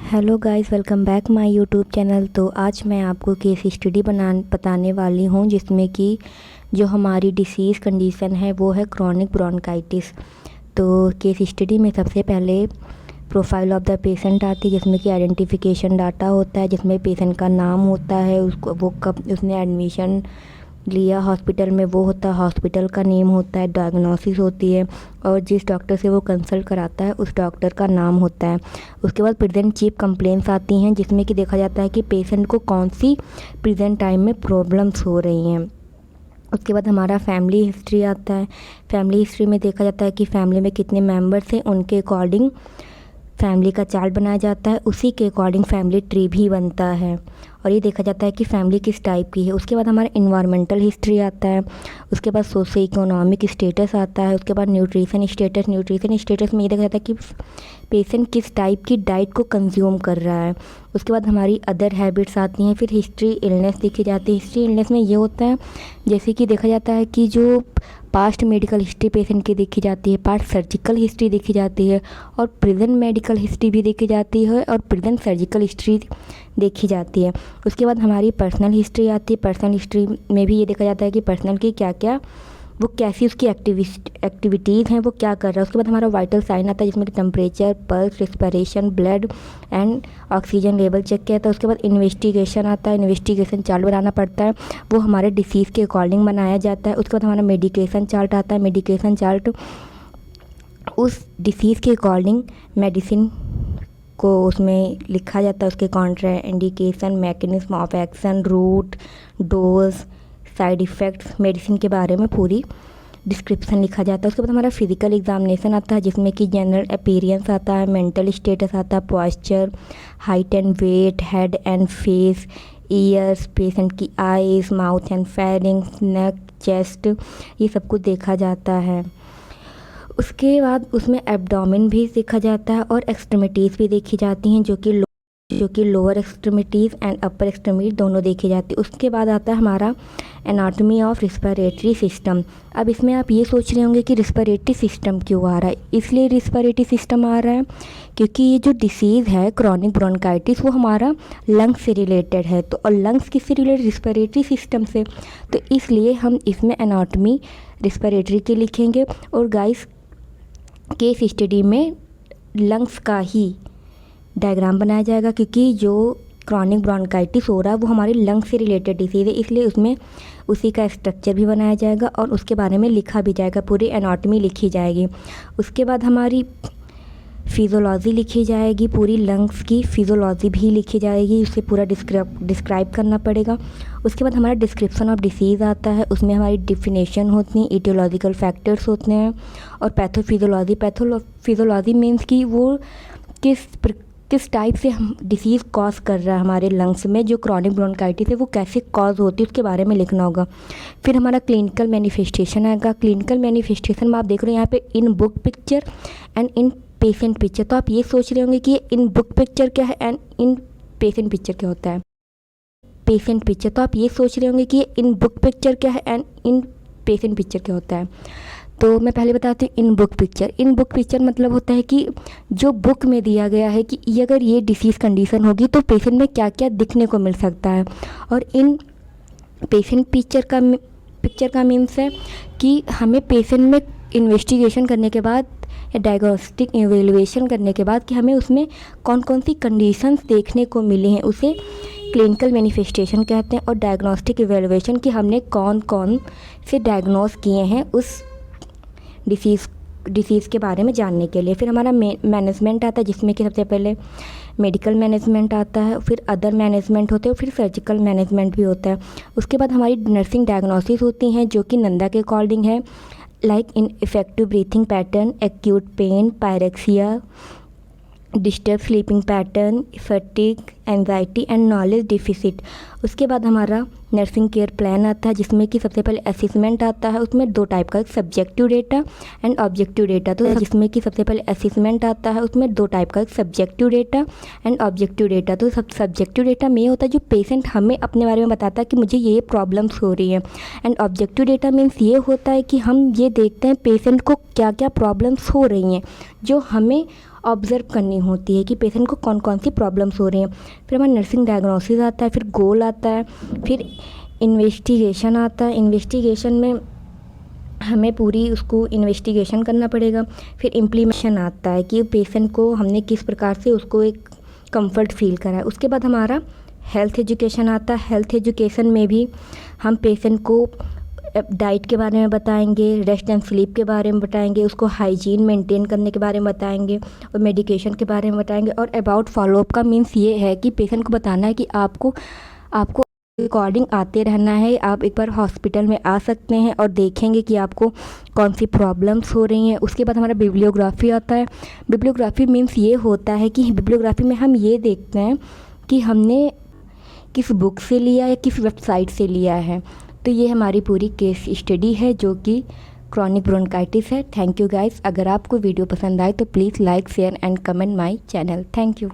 Hello guys, welcome back my YouTube channel. तो आज मैं आपको केस स्टडी बताने वाली हूँ जिसमें कि जो हमारी डिसीज़ कंडीशन है वो है क्रॉनिक ब्रोंकाइटिस। तो केस स्टडी में सबसे पहले प्रोफाइल ऑफ द पेशेंट आती है जिसमें कि आइडेंटिफिकेशन डाटा होता है, जिसमें पेशेंट का नाम होता है, उसको वो कब उसने एडमिशन लिया हॉस्पिटल में वो होता है, हॉस्पिटल का नेम होता है, डायग्नोसिस होती है और जिस डॉक्टर से वो कंसल्ट कराता है उस डॉक्टर का नाम होता है। उसके बाद प्रेजेंट चीफ कंप्लेंट्स आती हैं जिसमें कि देखा जाता है कि पेशेंट को कौन सी प्रेजेंट टाइम में प्रॉब्लम्स हो रही हैं। उसके बाद हमारा फैमिली हिस्ट्री आता है। फैमिली हिस्ट्री में देखा जाता है कि फैमिली में कितने मेम्बर्स हैं, उनके अकॉर्डिंग फैमिली का चार्ट बनाया जाता है, उसी के अकॉर्डिंग फैमिली ट्री भी बनता है और ये देखा जाता है कि फैमिली किस टाइप की है। उसके बाद हमारा इन्वायरमेंटल हिस्ट्री आता है। उसके बाद सोशो इकोनॉमिक स्टेटस आता है। उसके बाद न्यूट्रिशन स्टेटस में ये देखा जाता है कि पेशेंट किस टाइप की डाइट को कंज्यूम कर रहा है। उसके बाद हमारी अदर हैबिट्स आती हैं। फिर हिस्ट्री इलनेस देखी जाती है। हिस्ट्री इलनेस में ये होता है जैसे कि देखा जाता है कि जो पास्ट मेडिकल हिस्ट्री पेशेंट की देखी जाती है, पास्ट सर्जिकल हिस्ट्री देखी जाती है और प्रेजेंट मेडिकल हिस्ट्री भी देखी जाती है और प्रेजेंट सर्जिकल हिस्ट्री देखी जाती है। उसके बाद हमारी पर्सनल हिस्ट्री आती है। पर्सनल हिस्ट्री में भी ये देखा जाता है कि पर्सनल की क्या क्या वो कैसी उसकी एक्टिविटीज़ हैं, वो क्या कर रहा है। उसके बाद हमारा वाइटल साइन आता है जिसमें कि temperature, pulse, respiration, blood and oxygen level check किया जाता है। उसके बाद इन्वेस्टिगेशन आता है। इन्वेस्टिगेशन चार्ट बनाना पड़ता है, वो हमारे डिसीज़ के अकॉर्डिंग बनाया जाता है। उसके बाद हमारा मेडिकेशन चार्ट आता है। मेडिकेशन चार्ट उस डिसीज़ के अकॉर्डिंग मेडिसिन को उसमें लिखा जाता है, उसके contra indication, mechanism of action, route, dose, side effects, medicine के बारे में पूरी डिस्क्रिप्शन लिखा जाता है। उसके बाद हमारा फिजिकल एग्जामिनेशन आता है जिसमें कि जनरल अपीयरेंस आता है, मेंटल स्टेटस आता है, posture, height and weight, head and face, ears, patient की eyes, mouth and pharynx, neck, chest, ये सब कुछ देखा जाता है। उसके बाद उसमें एब्डोमेन भी देखा जाता है और एक्सट्रीमिटीज़ भी देखी जाती हैं जो कि lower extremities and upper extremities दोनों देखी जाती है। उसके बाद आता है हमारा एनाटॉमी ऑफ रिस्पिरेटरी सिस्टम। अब इसमें आप ये सोच रहे होंगे कि रिस्पिरेटरी सिस्टम क्यों आ रहा है। इसलिए रिस्पिरेटरी सिस्टम आ रहा है क्योंकि ये जो डिसीज़ है क्रॉनिक ब्रोंकाइटिस वो हमारा लंग्स से रिलेटेड है। तो और लंग्स किससे रिलेटेड, रिस्पिरेटरी सिस्टम से। तो इसलिए हम इसमें एनाटॉमी रिस्पिरेटरी की लिखेंगे और गाइस केस स्टडी में लंग्स का ही डायग्राम बनाया जाएगा क्योंकि जो क्रॉनिक ब्रोंकाइटिस हो रहा है वो हमारे लंग्स से रिलेटेड डिसीज़ है, इसलिए उसमें उसी का स्ट्रक्चर भी बनाया जाएगा और उसके बारे में लिखा भी जाएगा, पूरी एनाटॉमी लिखी जाएगी। उसके बाद हमारी फिजियोलॉजी लिखी जाएगी, पूरी लंग्स की फिजियोलॉजी भी लिखी जाएगी, उसे पूरा डिस्क्राइब करना पड़ेगा। उसके बाद हमारा डिस्क्रिप्शन ऑफ डिसीज़ आता है, उसमें हमारी डिफिनेशन होती है, इटियोलॉजिकल फैक्टर्स होते हैं और पैथोफिजियोलॉजी। पैथोफिजियोलॉजी मीन्स कि वो किस टाइप से हम डिसीज़ कॉज कर रहा है हमारे लंग्स में, जो क्रॉनिक ब्रोंकाइटिस है वो कैसे कॉज होती है उसके बारे में लिखना होगा। फिर हमारा क्लिनिकल मैनिफेस्टेशन आएगा। क्लिनिकल मैनिफेस्टेशन में आप देख रहे हो यहाँ पे in book picture and in patient picture. तो आप ये सोच रहे होंगे कि इन बुक पिक्चर क्या है एंड इन पेशेंट पिक्चर क्या होता है। पेशेंट पिक्चर, तो आप ये सोच रहे होंगे कि इन बुक पिक्चर क्या है एंड इन पेशेंट पिक्चर क्या होता है। तो मैं पहले बताती हूँ in book picture. In book picture मतलब होता है कि जो बुक में दिया गया है कि ये अगर ये डिसीज़ कंडीशन होगी तो पेशेंट में क्या क्या दिखने को मिल सकता है। और इन पेशेंट पिक्चर का मीन्स है कि हमें पेशेंट में इन्वेस्टिगेशन करने के बाद या डायग्नोस्टिक इवेल्युएशन करने के बाद कि हमें उसमें कौन कौन सी कंडीशंस देखने को मिली हैं, उसे क्लिनिकल मैनिफेस्टेशन कहते हैं। और डायग्नोस्टिक इवेल्युएशन कि हमने कौन कौन से डायग्नोस किए हैं उस डिसीज़ के बारे में जानने के लिए। फिर हमारा मैनेजमेंट आता है जिसमें कि सबसे पहले मेडिकल मैनेजमेंट आता है, फिर अदर मैनेजमेंट होते हैं, फिर सर्जिकल मैनेजमेंट भी होता है। उसके बाद हमारी नर्सिंग डायग्नोसिस होती हैं जो कि नंदा के अकॉर्डिंग है, like in effective breathing pattern, acute pain, pyrexia, disturb sleeping pattern, fatigue, anxiety and knowledge deficit. उसके बाद हमारा नर्सिंग केयर प्लान आता है जिसमें कि सबसे पहले असेसमेंट आता है। उसमें दो टाइप का, subjective data and objective data. तो जिसमें कि सबसे पहले असेसमेंट आता है, उसमें दो टाइप का, subjective data and objective data. तो सब्जेक्टिव डेटा में ये होता है जो पेशेंट हमें अपने बारे में बताता है कि मुझे ये प्रॉब्लम्स हो रही हैं। एंड ऑब्जेक्टिव डेटा मीन्स ये होता है कि हम ये देखते हैं पेशेंट को क्या क्या प्रॉब्लम्स हो रही हैं जो हमें ऑब्ज़र्व करनी होती है कि पेशेंट को कौन कौन सी प्रॉब्लम्स हो रही हैं। फिर हमारा नर्सिंग डायग्नोसिस आता है, फिर गोल आता है, फिर इन्वेस्टिगेशन आता है। इन्वेस्टिगेशन में हमें पूरी उसको इन्वेस्टिगेशन करना पड़ेगा। फिर इम्प्लीमेंटेशन आता है कि पेशेंट को हमने किस प्रकार से उसको एक कंफर्ट फील कराया। उसके बाद हमारा हेल्थ एजुकेशन आता है। हेल्थ एजुकेशन में भी हम पेशेंट को डाइट के बारे में बताएंगे, रेस्ट एंड स्लीप के बारे में बताएंगे, उसको हाइजीन मेंटेन करने के बारे में बताएंगे और मेडिकेशन के बारे में बताएंगे। और अबाउट फॉलोअप का मीन्स ये है कि पेशेंट को बताना है कि आपको अकॉर्डिंग आते रहना है। आप एक बार हॉस्पिटल में आ सकते हैं और देखेंगे कि आपको कौन सी प्रॉब्लम्स हो रही हैं। उसके बाद हमारा बिब्लियोग्राफी आता है। बिब्लियोग्राफी मीन्स ये होता है कि बिब्लियोग्राफी में हम ये देखते हैं कि हमने किस बुक से लिया या किस वेबसाइट से लिया है। तो ये हमारी पूरी केस स्टडी है जो कि क्रॉनिक ब्रोंकाइटिस है। Thank you guys. अगर आपको वीडियो पसंद आए तो please like, share and comment my channel. Thank you.